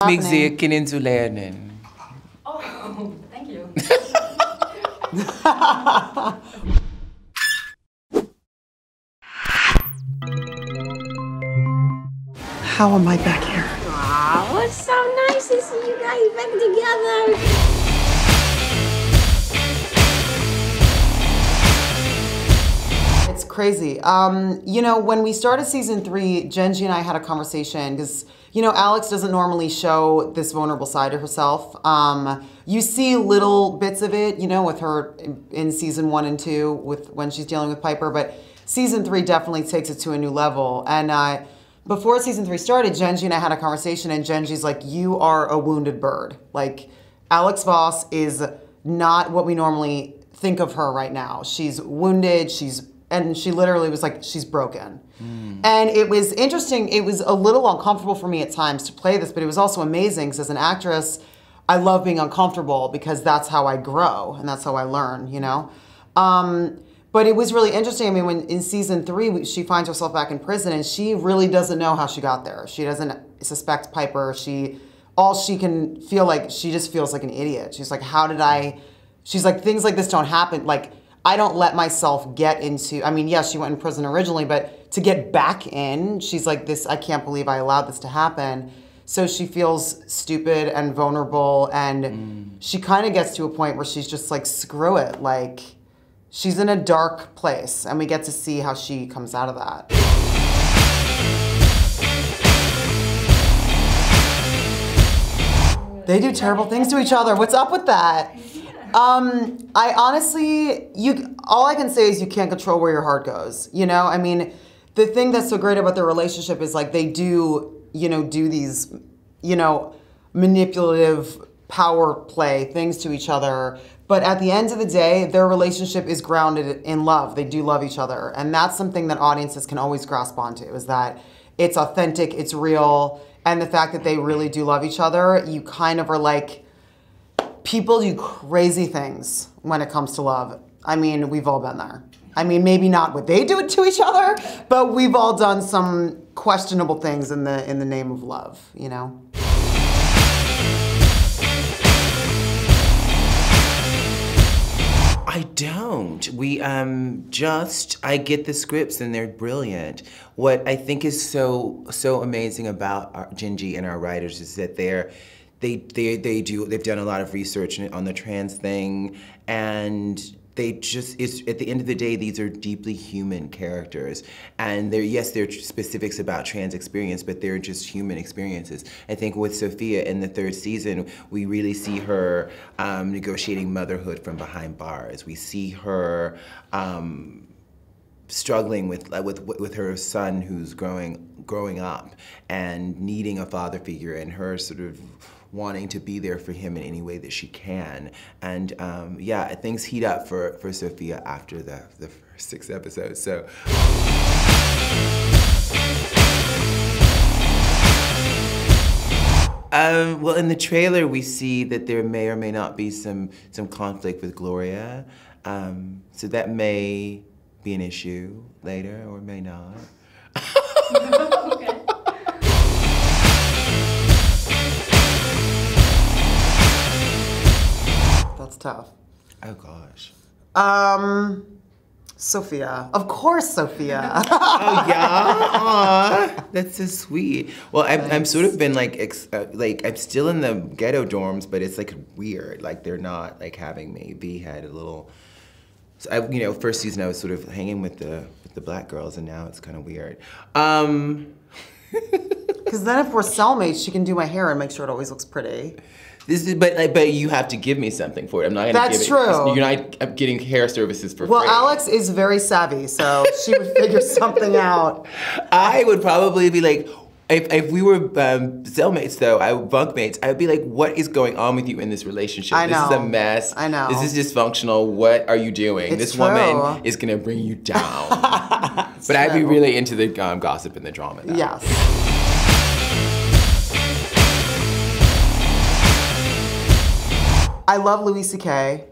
Mig kinin zu lernen. Oh, thank you. How am I back here? Oh, it's so nice to see you guys back together. It's crazy. You know, when we started season 3, Jenji and I had a conversation because, you know, Alex doesn't normally show this vulnerable side of herself. You see little bits of it, you know, with her in season 1 and 2 with when she's dealing with Piper, but season 3 definitely takes it to a new level. And before season 3 started, Jenji and I had a conversation, and Genji's like, "You are a wounded bird. Like, Alex Voss is not what we normally think of her right now. She's wounded, and she literally was like, she's broken." And it was interesting. It was a little uncomfortable for me at times to play this, but it was also amazing because as an actress, I love being uncomfortable because that's how I grow and that's how I learn, you know? But it was really interesting. I mean, when in season 3, she finds herself back in prison and she really doesn't know how she got there. She doesn't suspect Piper. All she can feel like, she just feels like an idiot. She's like, she's like, things like this don't happen. Like, I don't let myself get into, I mean, yes, she went in prison originally, but to get back in, she's like, I can't believe I allowed this to happen. So she feels stupid and vulnerable, and she kind of gets to a point where she's just like, screw it. Like, she's in a dark place, and we get to see how she comes out of that. They do terrible things to each other. What's up with that? I honestly, all I can say is you can't control where your heart goes. You know, I mean, the thing that's so great about their relationship is like they do these, manipulative power play things to each other. But at the end of the day, their relationship is grounded in love. They do love each other. And that's something that audiences can always grasp onto, is that it's authentic, it's real. And the fact that they really do love each other, you kind of are like, people do crazy things when it comes to love. I mean, we've all been there. I mean, maybe not what they do it to each other, but we've all done some questionable things in the name of love, you know? I don't. I get the scripts and they're brilliant. What I think is so amazing about Jenji and our writers is that they've done a lot of research on the trans thing, and at the end of the day, these are deeply human characters. And there are specifics about trans experience, but they're just human experiences. I think with Sophia in the 3rd season, we really see her negotiating motherhood from behind bars. We see her struggling with her son who's growing up and needing a father figure, and her sort of wanting to be there for him in any way that she can. And yeah, things heat up for Sophia after the first 6 episodes. So. Well, in the trailer, we see that there may or may not be some conflict with Gloria. So that may be an issue later, or may not. Okay. That's tough. Oh gosh. Sophia. Of course, Sophia. Oh yeah. Aww. That's so sweet. Well, I'm sort of been like I'm still in the ghetto dorms, but it's like weird. Like they're not like having me. V had a little. So first season I was sort of hanging with the black girls, and now it's kind of weird. Because then if we're cellmates, she can do my hair and make sure it always looks pretty. But you have to give me something for it. I'm not gonna give it. That's true. You're not getting hair services for free. Well, Alex is very savvy, so she would figure something out. I would probably be like, if we were cellmates though, bunkmates, I would be like, what is going on with you in this relationship? I know. This is a mess. I know. This is dysfunctional. What are you doing? It's this true. woman is gonna bring you down. But I'd be really into the gossip and the drama now. Yes. I love Louis C.K.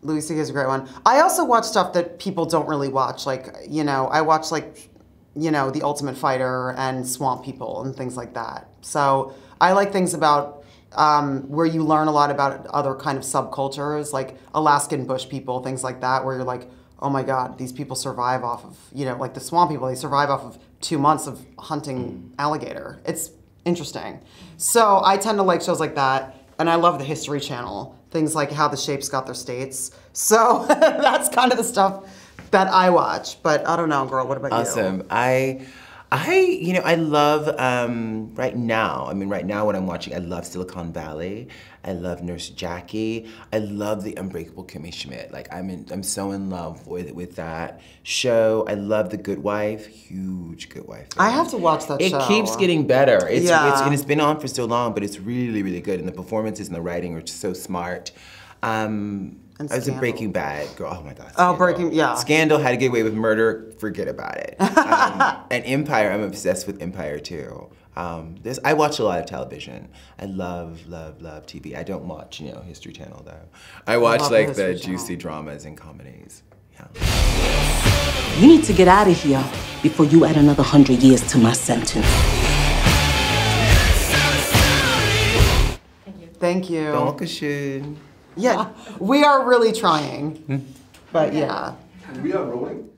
Louis C.K. is a great one. I also watch stuff that people don't really watch. Like, I watch like, The Ultimate Fighter and Swamp People and things like that. So I like things about where you learn a lot about other kind of subcultures, like Alaskan bush people, things like that, where you're like, oh my God, these people survive off of, like the swamp people, they survive off of 2 months of hunting alligator. It's interesting. So I tend to like shows like that, and I love the History Channel, things like how the shapes got their states. So that's kind of the stuff that I watch. But I don't know, girl, what about you? Awesome. I love, right now what I'm watching, I love Silicon Valley. I love Nurse Jackie. I love The Unbreakable Kimmy Schmidt. Like, I'm so in love with that show. I love The Good Wife, huge Good Wife fan. I have to watch that show. It keeps getting better. Yeah. It's been on for so long, but it's really, really good. And the performances and the writing are just so smart. I was a Breaking Bad girl. Oh my God. Scandal. Yeah. Scandal, How to Get Away with Murder. Forget about it. And Empire. I'm obsessed with Empire too. I watch a lot of television. I love, love, love TV. I don't watch, History Channel though. I watch like the juicy dramas and comedies. Yeah. You need to get out of here before you add another 100 years to my sentence. Thank you. Thank you. Dankeschön. Yeah, we are really trying. But yeah. We are rolling.